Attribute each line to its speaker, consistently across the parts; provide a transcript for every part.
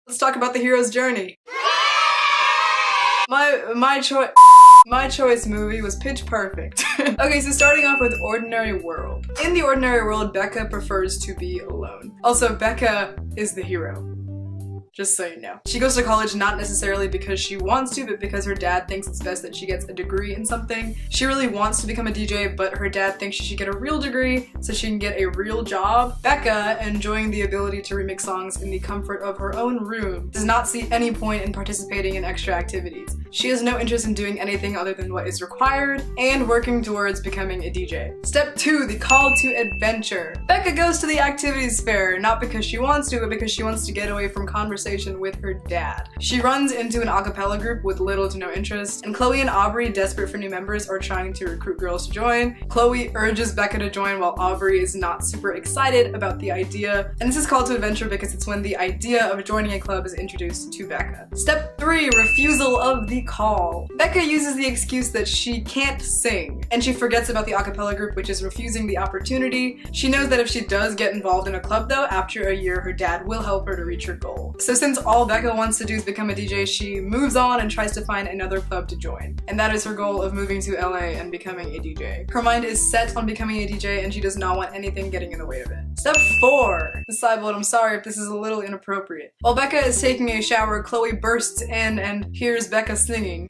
Speaker 1: Let's talk about the hero's journey. My choice movie was Pitch Perfect. Okay, so starting off with Ordinary World. In the Ordinary World, Becca prefers to be alone. Also, Becca is the hero. Just so you know. She goes to college not necessarily because she wants to, but because her dad thinks it's best that she gets a degree in something. She really wants to become a DJ, but her dad thinks she should get a real degree so she can get a real job. Becca, enjoying the ability to remix songs in the comfort of her own room, does not see any point in participating in extra activities. She has no interest in doing anything other than what is required and working towards becoming a DJ. Step 2, the call to adventure. Becca goes to the activities fair, not because she wants to, but because she wants to get away from conversation with her dad. She runs into an a cappella group with little to no interest, and Chloe and Aubrey, desperate for new members, are trying to recruit girls to join. Chloe urges Becca to join while Aubrey is not super excited about the idea, and this is called to adventure because it's when the idea of joining a club is introduced to Becca. Step 3, refusal of the call. Becca uses the excuse that she can't sing, and she forgets about the a cappella group, which is refusing the opportunity. She knows that if she does get involved in a club though, after a year her dad will help her to reach her goal. So since all Becca wants to do is become a DJ, she moves on and tries to find another club to join. And that is her goal of moving to LA and becoming a DJ. Her mind is set on becoming a DJ and she does not want anything getting in the way of it. Step 4. Sibold, I'm sorry if this is a little inappropriate. While Becca is taking a shower, Chloe bursts in and hears Becca singing.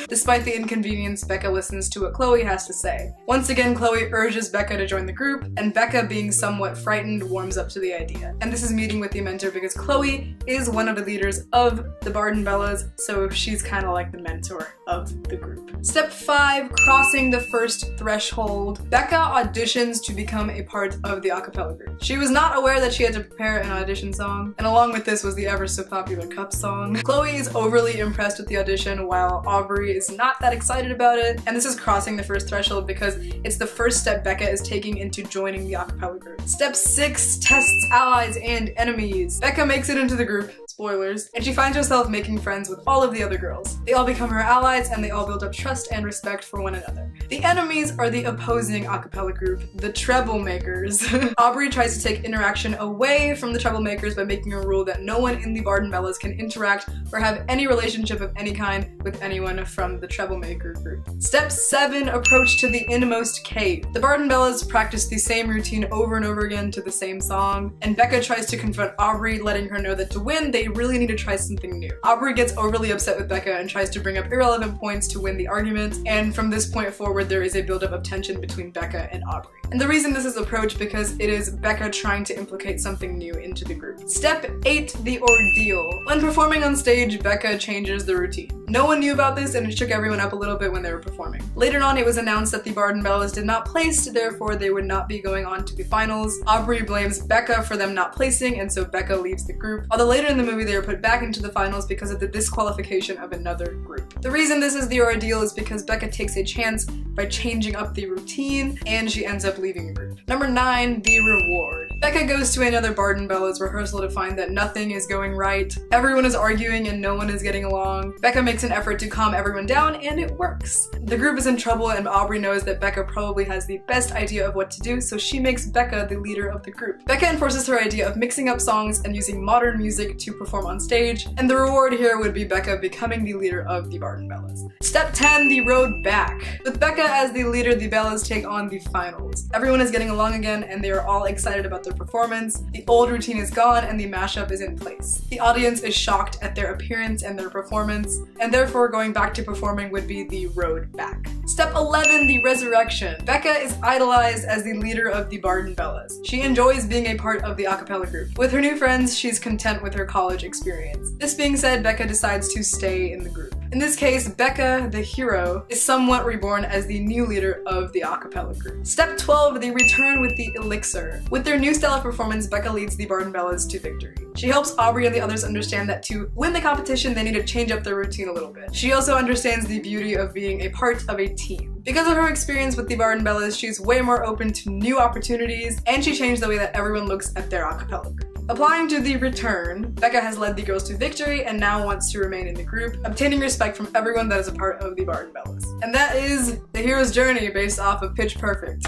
Speaker 1: Despite the inconvenience, Becca listens to what Chloe has to say. Once again, Chloe urges Becca to join the group, and Becca, being somewhat frightened, warms up to the idea. And this is meeting with the mentor because Chloe is one of the leaders of the Barden Bellas, so she's kind of like the mentor of the group. Step 5, crossing the first threshold. Becca auditions to become a part of the a cappella group. She was not aware that she had to prepare an audition song, and along with this was the ever so popular Cup song. Chloe is overly impressed with the audition while Aubrey is not that excited about it, and this is crossing the first threshold because it's the first step Becca is taking into joining the a cappella group. Step 6, tests allies and enemies. Becca makes it into the group. Spoilers, and she finds herself making friends with all of the other girls. They all become her allies and they all build up trust and respect for one another. The enemies are the opposing a cappella group, the Troublemakers. Aubrey tries to take interaction away from the Troublemakers by making a rule that no one in the Barden Bellas can interact or have any relationship of any kind with anyone from the Troublemaker group. Step 7, approach to the Innermost cave. The Barden Bellas practice the same routine over and over again to the same song, and Becca tries to confront Aubrey, letting her know that to win, they really need to try something new. Aubrey gets overly upset with Becca and tries to bring up irrelevant points to win the argument, and from this point forward there is a buildup of tension between Becca and Aubrey. And the reason this is approached because it is Becca trying to implicate something new into the group. Step 8, the ordeal. When performing on stage, Becca changes the routine. No one knew about this and it shook everyone up a little bit when they were performing. Later on, it was announced that the Barden Bellas did not place, therefore they would not be going on to the finals. Aubrey blames Becca for them not placing, and so Becca leaves the group. Although later in the movie they were put back into the finals because of the disqualification of another group. The reason this is the ordeal is because Becca takes a chance by changing up the routine and she ends up leaving the group. Number 9, the reward. Becca goes to another Barden Bellas rehearsal to find that nothing is going right. Everyone is arguing and no one is getting along. Becca makes an effort to calm everyone down and it works. The group is in trouble and Aubrey knows that Becca probably has the best idea of what to do, so she makes Becca the leader of the group. Becca enforces her idea of mixing up songs and using modern music to perform on stage, and the reward here would be Becca becoming the leader of the Barden Bellas. Step 10, the road back. With Becca as the leader, the Bellas take on the finals. Everyone is getting along again and they are all excited about their performance. The old routine is gone and the mashup is in place. The audience is shocked at their appearance and their performance, and therefore going back to performing would be the road back. Step 11, the resurrection. Becca is idolized as the leader of the Barden Bellas. She enjoys being a part of the a cappella group. With her new friends, she's content with her college experience. This being said, Becca decides to stay in the group. In this case, Becca, the hero, is somewhat reborn as the new leader of the a cappella group. Step 12, the return with the elixir. With their new style of performance, Becca leads the Barden Bellas to victory. She helps Aubrey and the others understand that to win the competition, they need to change up their routine a little bit. She also understands the beauty of being a part of a team. Because of her experience with the Barden Bellas, she's way more open to new opportunities, and she changed the way that everyone looks at their a cappella group. Applying to the return, Becca has led the girls to victory and now wants to remain in the group, obtaining respect from everyone that is a part of the Barden Bellas. And that is the hero's journey based off of Pitch Perfect.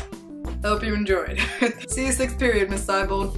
Speaker 1: I hope you enjoyed. See you 6th period, Miss Sibold.